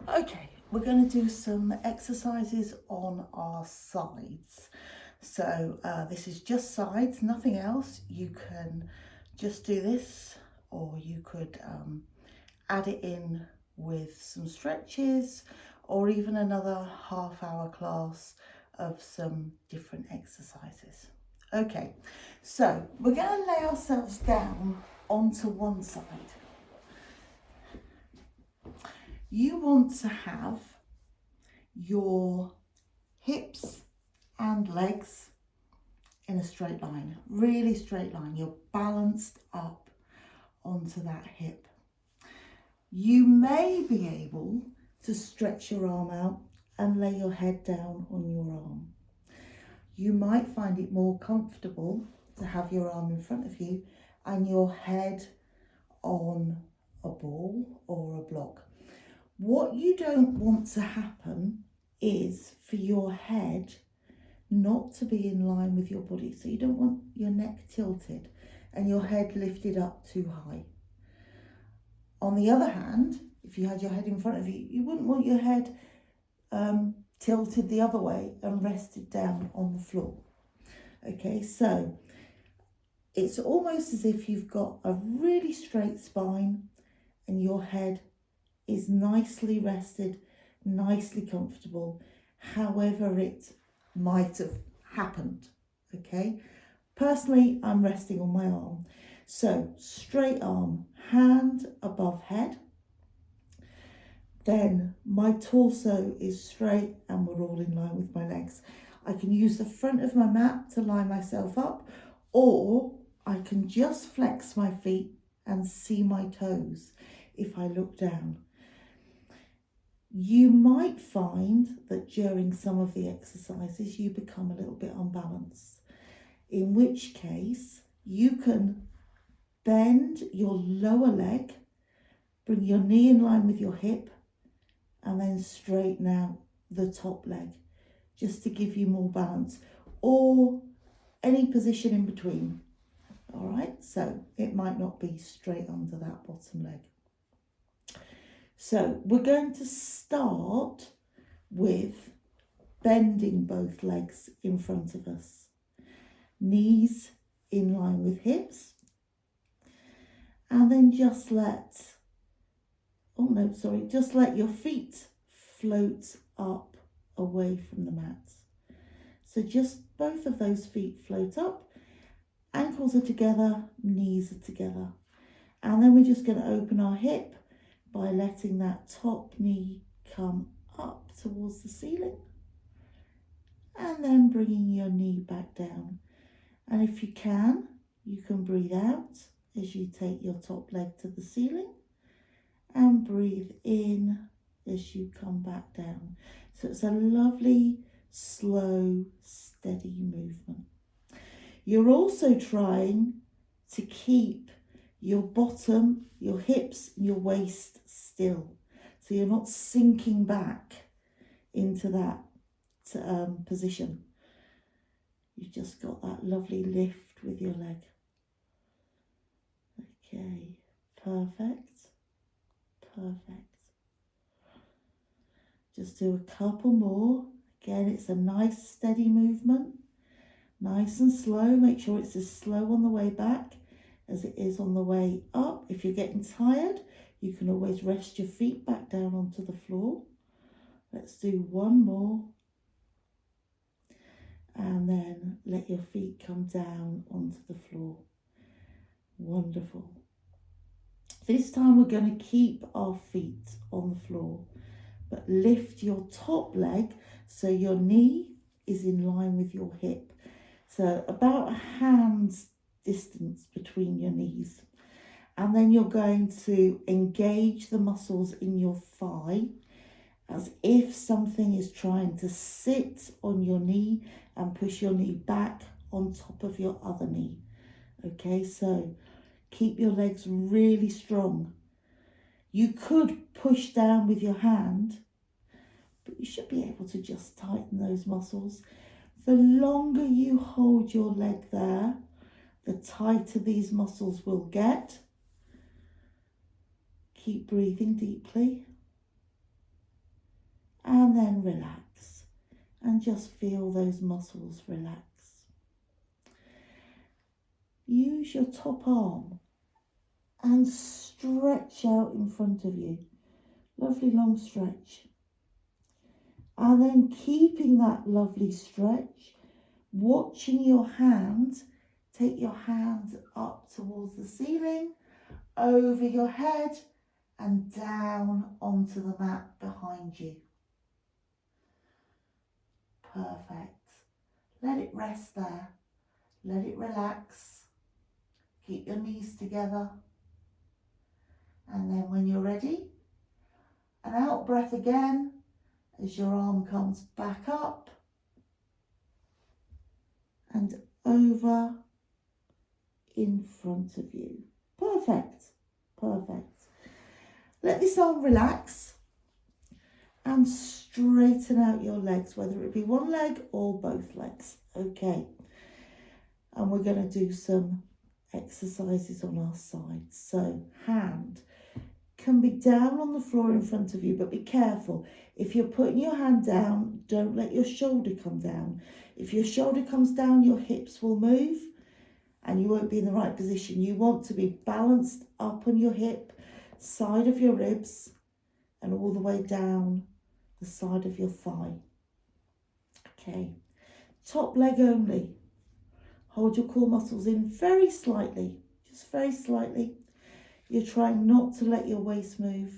Okay, we're going to do some exercises on our sides. So this is just sides, nothing else. You can just do this, or you could add it in with some stretches, or even another half-hour class of some different exercises. Okay, so we're going to lay ourselves down onto one side. You want to have your hips and legs in a straight line, really straight line. You're balanced up onto that hip. You may be able to stretch your arm out and lay your head down on your arm. You might find it more comfortable to have your arm in front of you and your head on a ball or a block. What you don't want to happen is for your head not to be in line with your body. So you don't want your neck tilted and your head lifted up too high. On the other hand, if you had your head in front of you, you wouldn't want your head tilted the other way and rested down on the floor. Okay, so it's almost as if you've got a really straight spine and your head is nicely rested, nicely comfortable, however it might have happened. Okay, personally, I'm resting on my arm. So straight arm, hand above head. Then my torso is straight and we're all in line with my legs. I can use the front of my mat to line myself up, or I can just flex my feet and see my toes if I look down. You might find that during some of the exercises you become a little bit unbalanced, in which case you can bend your lower leg, bring your knee in line with your hip, and then straighten out the top leg just to give you more balance, or any position in between. All right, so it might not be straight under that bottom leg. So we're going to start with bending both legs in front of us. Knees in line with hips. And then just let your feet float up away from the mat. So just both of those feet float up. Ankles are together, knees are together. And then we're just going to open our hip by letting that top knee come up towards the ceiling and then bringing your knee back down. And if you can breathe out as you take your top leg to the ceiling and breathe in as you come back down. So it's a lovely, slow, steady movement. You're also trying to keep your bottom, your hips, and your waist still. So you're not sinking back into that position. You've just got that lovely lift with your leg. Okay, perfect. Just do a couple more. Again, it's a nice steady movement. Nice and slow. Make sure it's as slow on the way back as it is on the way up. If you're getting tired, you can always rest your feet back down onto the floor. Let's do one more. And then let your feet come down onto the floor. Wonderful. This time we're going to keep our feet on the floor, but lift your top leg so your knee is in line with your hip. So about a hand's distance between your knees. And then you're going to engage the muscles in your thigh as if something is trying to sit on your knee and push your knee back on top of your other knee. Okay, so keep your legs really strong. You could push down with your hand, but you should be able to just tighten those muscles. The longer you hold your leg there, the tighter these muscles will get. Keep breathing deeply. and then relax and just feel those muscles relax. Use your top arm and stretch out in front of you. Lovely long stretch. And then keeping that lovely stretch, watching your hands, take your hands up towards the ceiling, over your head and down onto the mat behind you. Perfect. Let it rest there. Let it relax. Keep your knees together. And then when you're ready, an out breath again as your arm comes back up and over in front of you. Perfect. Perfect. Let this arm relax and straighten out your legs, whether it be one leg or both legs. Okay. And we're going to do some exercises on our sides. So hand can be down on the floor in front of you, but be careful. If you're putting your hand down, don't let your shoulder come down. If your shoulder comes down, your hips will move and you won't be in the right position. You want to be balanced up on your hip, side of your ribs, and all the way down the side of your thigh. Okay, top leg only. Hold your core muscles in very slightly, just very slightly. You're trying not to let your waist move.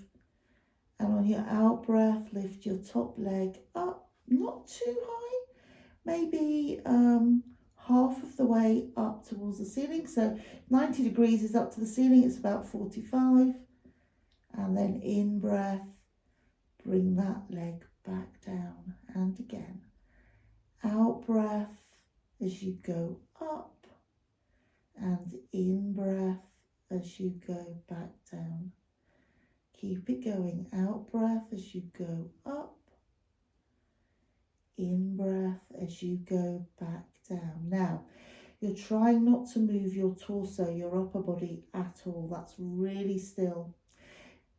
And on your out breath, lift your top leg up, not too high, maybe half of the way up towards the ceiling. So 90 degrees is up to the ceiling, it's about 45. And then in breath, bring that leg back down. And again, out breath as you go up, and in breath as you go back down. Keep it going. Out breath as you go up, in breath as you go back down. Now, you're trying not to move your torso, your upper body at all. That's really still.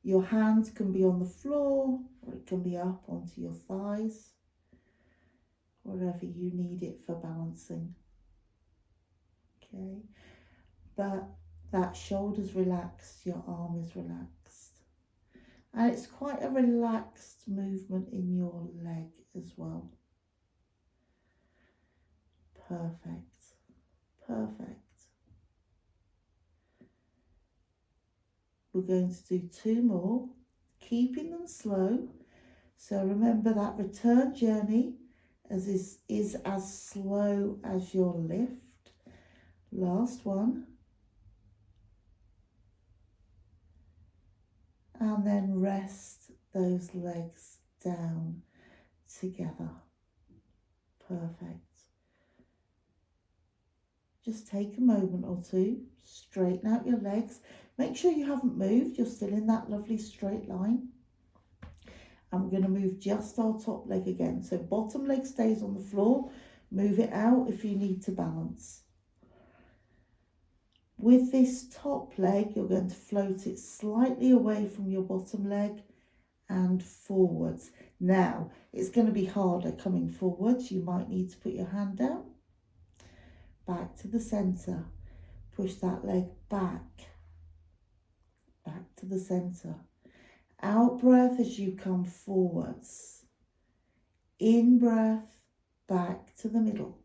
Your hands can be on the floor or it can be up onto your thighs, wherever you need it for balancing. Okay, but that shoulder's relaxed, your arm is relaxed. And it's quite a relaxed movement in your leg as well. Perfect, perfect. We're going to do 2 more, keeping them slow. So remember that return journey is as slow as your lift. Last one. And then rest those legs down together. Perfect. Just take a moment or two, straighten out your legs. Make sure you haven't moved, you're still in that lovely straight line. And we're going to move just our top leg again. So bottom leg stays on the floor, move it out if you need to balance. With this top leg, you're going to float it slightly away from your bottom leg and forwards. Now, it's going to be harder coming forwards. You might need to put your hand down. Back to the centre. Push that leg back. Back to the centre. Out breath as you come forwards. In breath, back to the middle.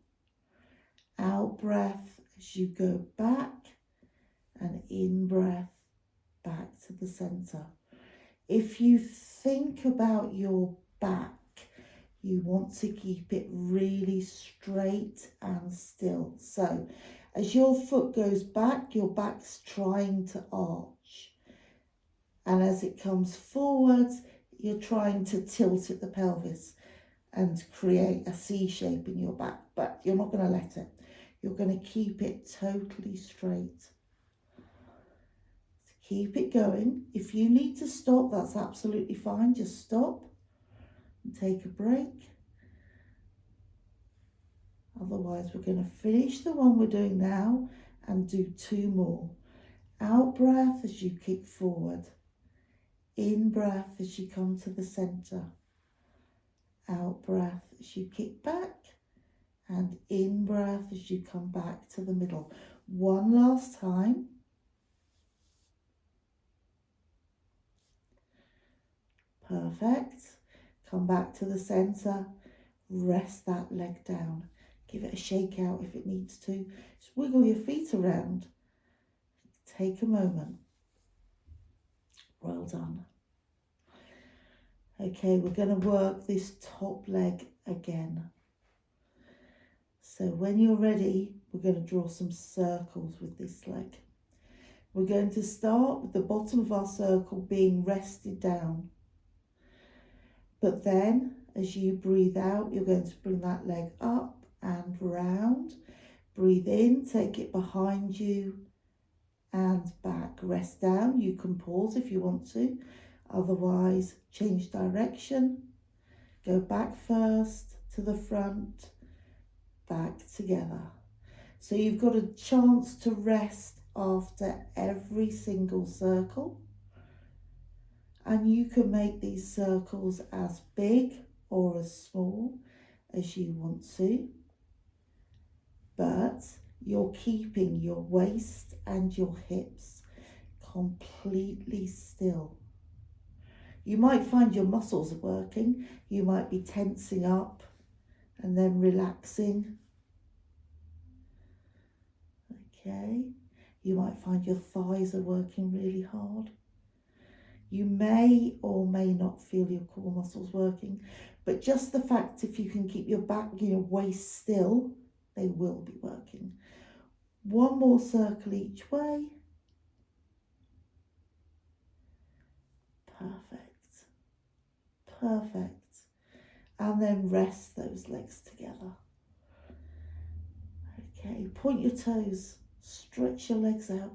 Out breath as you go back. And in breath, back to the centre. If you think about your back, you want to keep it really straight and still. So as your foot goes back, your back's trying to arch. And as it comes forwards, you're trying to tilt at the pelvis and create a C shape in your back. But you're not going to let it. You're going to keep it totally straight. Keep it going. If you need to stop, that's absolutely fine. Just stop and take a break. Otherwise, we're going to finish the one we're doing now and do 2 more. Out breath as you kick forward. In breath as you come to the centre. out breath as you kick back, and in breath as you come back to the middle. One last time. Perfect. Come back to the center. Rest that leg down. Give it a shake out if it needs to. Just wiggle your feet around. Take a moment. Well done. Okay, we're going to work this top leg again. So when you're ready, we're going to draw some circles with this leg. We're going to start with the bottom of our circle being rested down. But then, as you breathe out, you're going to bring that leg up and round. Breathe in, take it behind you and back. Rest down. You can pause if you want to. Otherwise, change direction. Go back first to the front, back together. So you've got a chance to rest after every single circle. And you can make these circles as big or as small as you want to. But you're keeping your waist and your hips completely still. You might find your muscles are working. You might be tensing up and then relaxing. Okay. You might find your thighs are working really hard. You may or may not feel your core muscles working, but just the fact if you can keep your back, your waist still, they will be working. One more circle each way. Perfect. Perfect. And then rest those legs together. Okay, point your toes, stretch your legs out.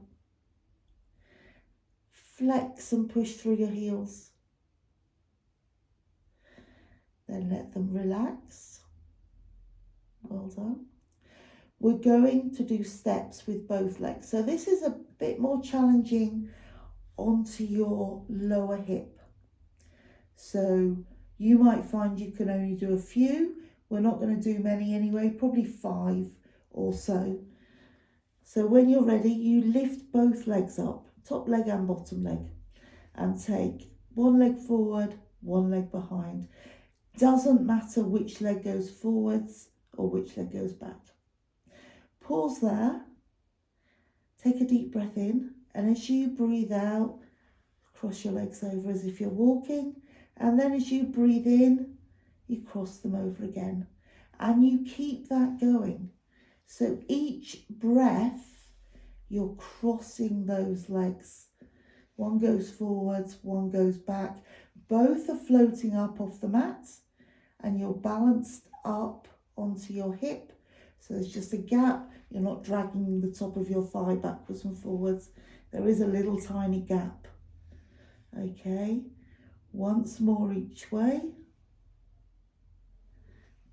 Flex and push through your heels. Then let them relax. Well done. We're going to do steps with both legs. So this is a bit more challenging onto your lower hip. So you might find you can only do a few. We're not going to do many anyway, probably 5 or so. So when you're ready, you lift both legs up, top leg and bottom leg, and take one leg forward, one leg behind. Doesn't matter which leg goes forwards or which leg goes back. Pause there, take a deep breath in, and as you breathe out, cross your legs over as if you're walking, and then as you breathe in, you cross them over again, and you keep that going. So each breath, you're crossing those legs. One goes forwards, one goes back. Both are floating up off the mat, and you're balanced up onto your hip. So there's just a gap. You're not dragging the top of your thigh backwards and forwards. There is a little tiny gap. Okay, once more each way.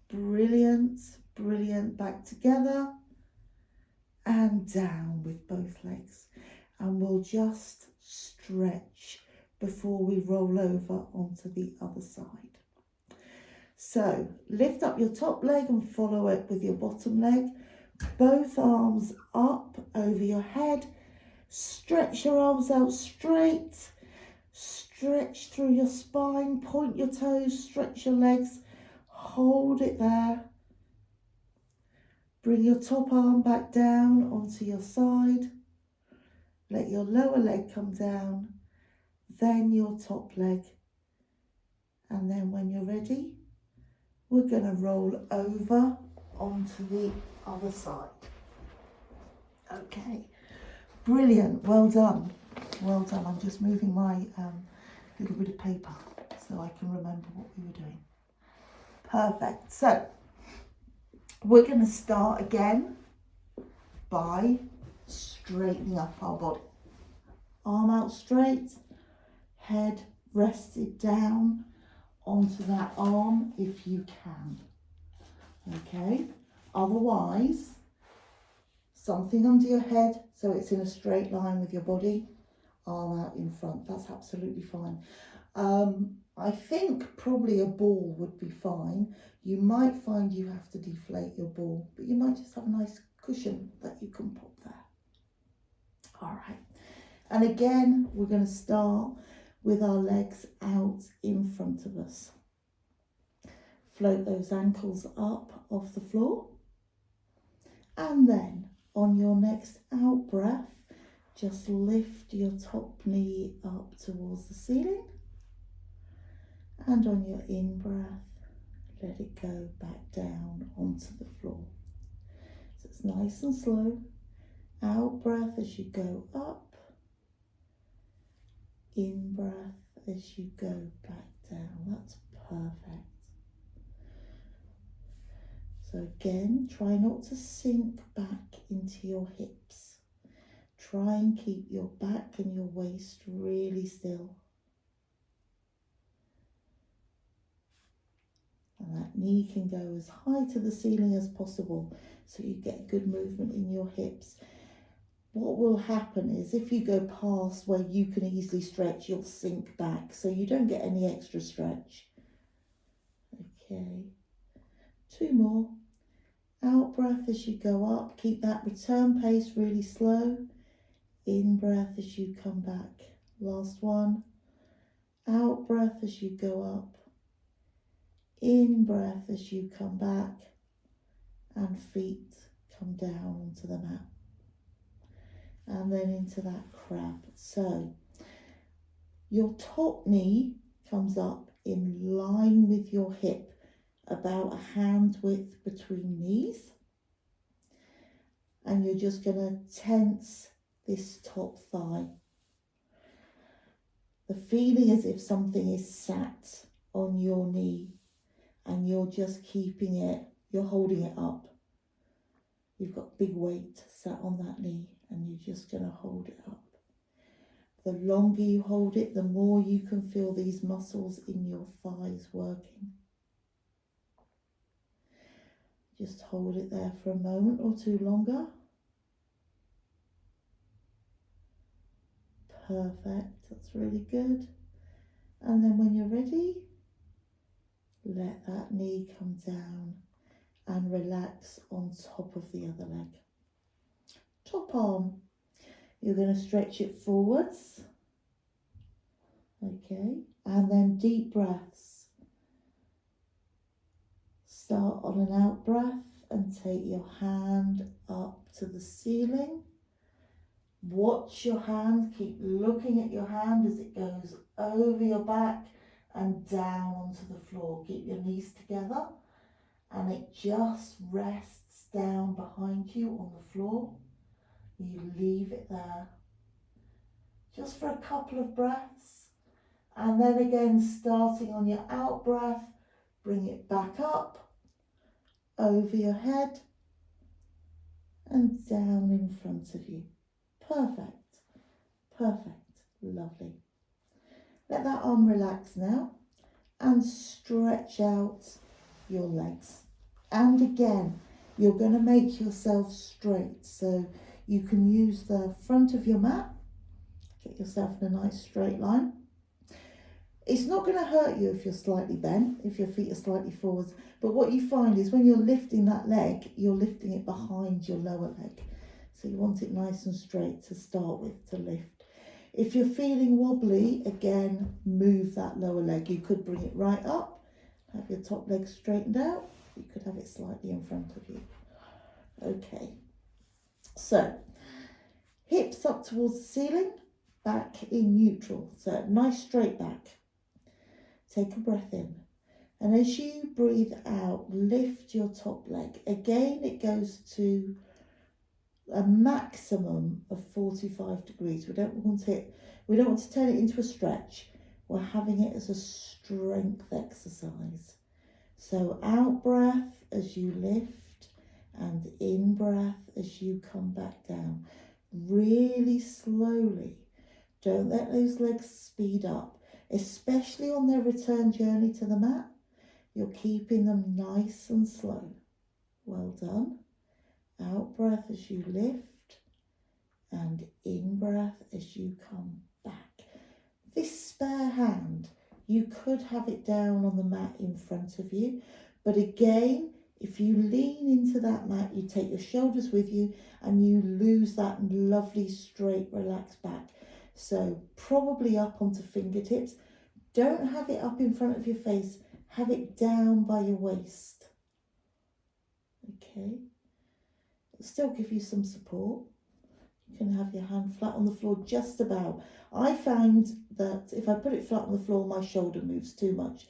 Brilliant, brilliant. Back together and down with both legs. And we'll just stretch before we roll over onto the other side. So lift up your top leg and follow it with your bottom leg. Both arms up over your head. Stretch your arms out straight. Stretch through your spine. Point your toes. Stretch your legs. Hold it there. Bring your top arm back down onto your side. Let your lower leg come down. Then your top leg. And then when you're ready, we're going to roll over onto the other side. Okay, brilliant, well done. Well done. I'm just moving my little bit of paper so I can remember what we were doing. Perfect. So we're going to start again by straightening up our body. Arm out straight, head rested down onto that arm if you can. Okay, otherwise something under your head so it's in a straight line with your body, arm out in front. That's absolutely fine. I think think probably a ball would be fine. You might find you have to deflate your ball, but you might just have a nice cushion that you can pop there. All right. And again, we're going to start with our legs out in front of us. Float those ankles up off the floor. And then on your next out breath, just lift your top knee up towards the ceiling. And on your in breath, let it go back down onto the floor. So it's nice and slow. Out breath as you go up. In breath as you go back down. That's perfect. So again, try not to sink back into your hips. Try and keep your back and your waist really still. And that knee can go as high to the ceiling as possible so you get good movement in your hips. What will happen is if you go past where you can easily stretch, you'll sink back, so you don't get any extra stretch. Okay, 2 more. Out breath as you go up, keep that return pace really slow. In breath as you come back. Last one. Out breath as you go up. In breath as you come back. And feet come down onto the mat. And then into that crab. So your top knee comes up in line with your hip, about a hand width between knees. And you're just going to tense this top thigh. The feeling as if something is sat on your knee and you're just keeping it, you're holding it up. You've got big weight sat on that knee and you're just going to hold it up. The longer you hold it, the more you can feel these muscles in your thighs working. Just hold it there for a moment or two longer. Perfect, that's really good. And then when you're ready, let that knee come down and relax on top of the other leg. Top arm, you're going to stretch it forwards. Okay, and then deep breaths. Start on an out breath and take your hand up to the ceiling. Watch your hand, keep looking at your hand as it goes over your back and down onto the floor. Keep your knees together and it just rests down behind you on the floor. You leave it there just for a couple of breaths, and then again starting on your out breath, bring it back up over your head and down in front of you. Perfect, perfect, lovely. Let that arm relax now and stretch out your legs. And again, you're going to make yourself straight, so you can use the front of your mat, get yourself in a nice straight line. It's not going to hurt you if you're slightly bent, if your feet are slightly forwards, but what you find is when you're lifting that leg, you're lifting it behind your lower leg. So you want it nice and straight to start with, to lift. If you're feeling wobbly, again, move that lower leg. You could bring it right up, have your top leg straightened out. You could have it slightly in front of you. Okay, so hips up towards the ceiling, back in neutral. So nice straight back. Take a breath in. And as you breathe out, lift your top leg. Again, it goes to a maximum of 45 degrees. We don't want to turn it into a stretch. We're having it as a strength exercise. So out breath as you lift and in breath as you come back down. Really slowly. Don't let those legs speed up, especially on their return journey to the mat. You're keeping them nice and slow. Well done. Out breath as you lift and in breath as you come back. This spare hand You could have it down on the mat in front of you, but again, if you lean into that mat, you take your shoulders with you and you lose that lovely straight relaxed back. So probably up onto fingertips. Don't have it up in front of your face, have it down by your waist. Okay, it'll still give you some support. You can have your hand flat on the floor just about. I found that if I put it flat on the floor, my shoulder moves too much.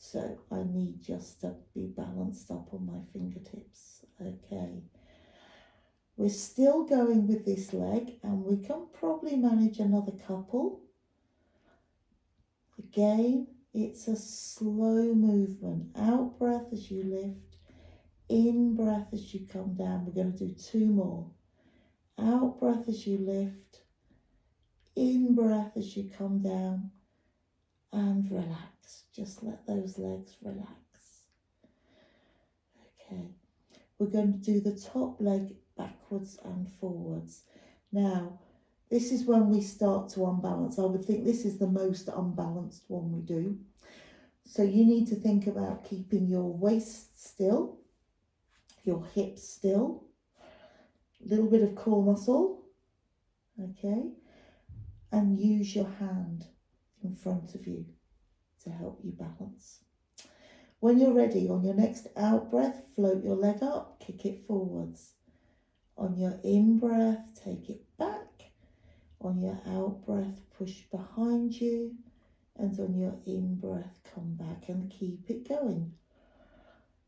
So I need just to be balanced up on my fingertips. Okay. We're still going with this leg and we can probably manage another couple. Again, it's a slow movement. Out breath as you lift, in breath as you come down. We're going to do 2 more. Out breath as you lift, in breath as you come down, and relax. Just let those legs relax. Okay, we're going to do the top leg backwards and forwards. Now, this is when we start to unbalance. I would think this is the most unbalanced one we do. So you need to think about keeping your waist still, your hips still, a little bit of core muscle, okay, and use your hand in front of you to help you balance. When you're ready, on your next out breath, float your leg up, kick it forwards. On your in breath, take it back. On your out breath, push behind you. And on your in breath, come back and keep it going.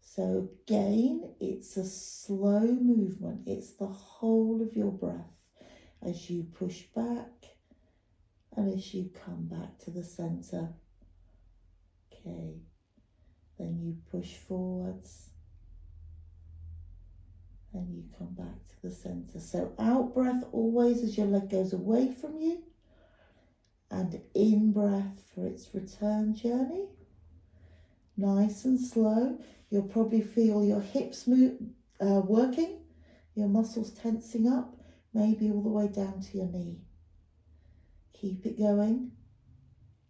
So again, it's a slow movement. It's the whole of your breath as you push back and as you come back to the centre. Okay, then you push forwards and you come back to the centre. So out breath always as your leg goes away from you, and in breath for its return journey. Nice and slow. You'll probably feel your hips working, your muscles tensing up, maybe all the way down to your knee. Keep it going,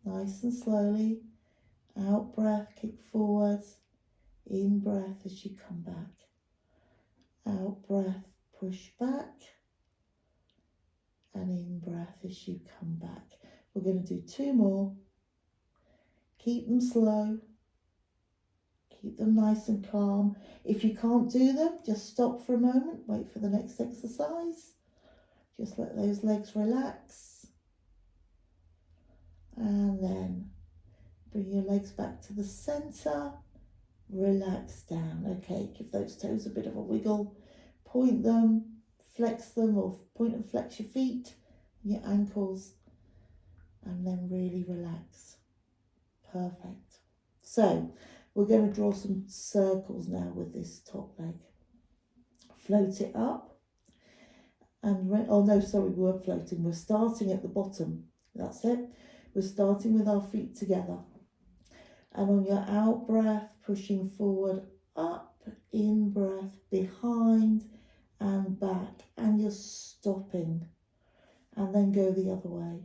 nice and slowly. Out breath, kick forwards. In breath as you come back. Out breath, push back. And in breath as you come back. We're going to do 2 more. Keep them slow. Keep them nice and calm. If you can't do them, just stop for a moment. Wait for the next exercise. Just let those legs relax. And then bring your legs back to the centre. Relax down. Okay, give those toes a bit of a wiggle. Point them, flex them, or point and flex your feet, your ankles. And then really relax. Perfect. So we're going to draw some circles now with this top leg. Float it up. And we weren't floating. We're starting at the bottom. That's it. We're starting with our feet together. And on your out breath, pushing forward, up, in breath, behind and back. And you're stopping. And then go the other way.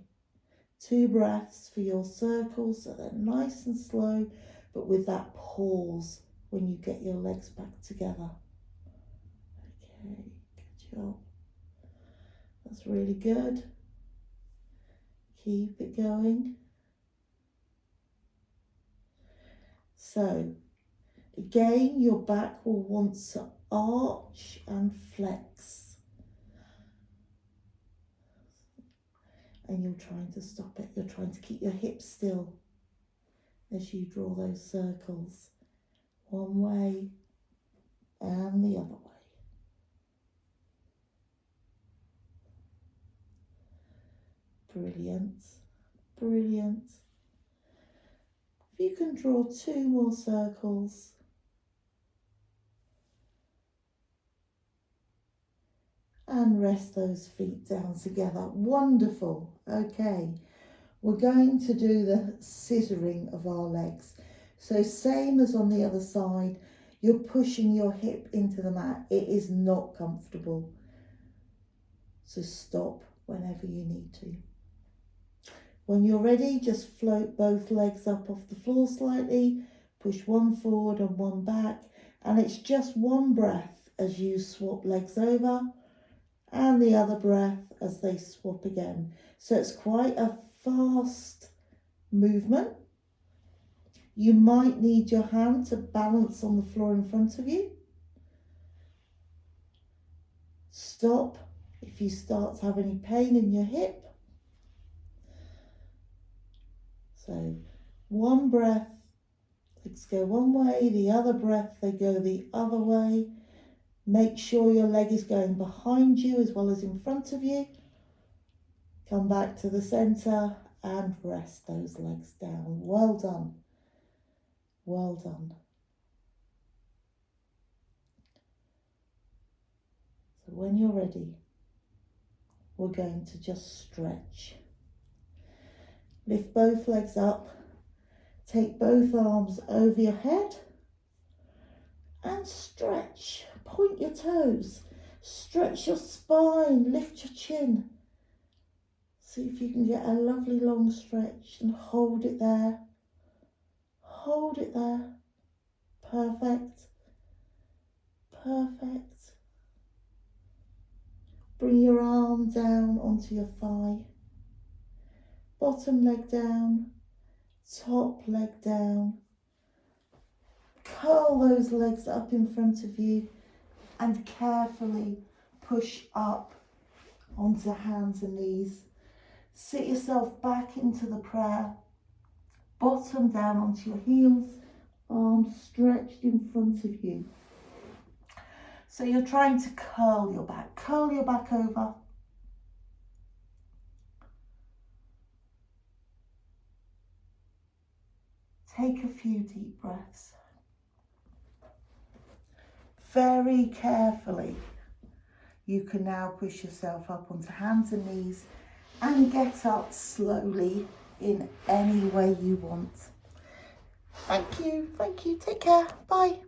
2 breaths for your circles, so they're nice and slow, but with that pause when you get your legs back together. Okay, good job. That's really good. Keep it going. So, again, your back will want to arch and flex. And you're trying to stop it. You're trying to keep your hips still as you draw those circles. One way and the other way. Brilliant. Brilliant. If you can draw 2 more circles. And rest those feet down together. Wonderful. Okay, we're going to do the scissoring of our legs. So same as on the other side, you're pushing your hip into the mat. It is not comfortable. So stop whenever you need to. When you're ready, just float both legs up off the floor slightly, push one forward and one back, and it's just one breath as you swap legs over and the other breath as they swap again. So it's quite a fast movement. You might need your hand to balance on the floor in front of you. Stop if you start to have any pain in your hip. So one breath, legs go one way, the other breath, they go the other way. Make sure your leg is going behind you as well as in front of you. Come back to the center and rest those legs down. Well done. Well done. So when you're ready, we're going to just stretch. Lift both legs up. Take both arms over your head and stretch. Point your toes. Stretch your spine. Lift your chin. See if you can get a lovely long stretch and hold it there. Hold it there. Perfect. Perfect. Bring your arm down onto your thigh. Bottom leg down. Top leg down. Curl those legs up in front of you and carefully push up onto hands and knees. Sit yourself back into the prayer. Bottom down onto your heels, arms stretched in front of you. So you're trying to curl your back over. Take a few deep breaths. Very carefully, you can now push yourself up onto hands and knees and get up slowly in any way you want. Thank you. Take care. Bye.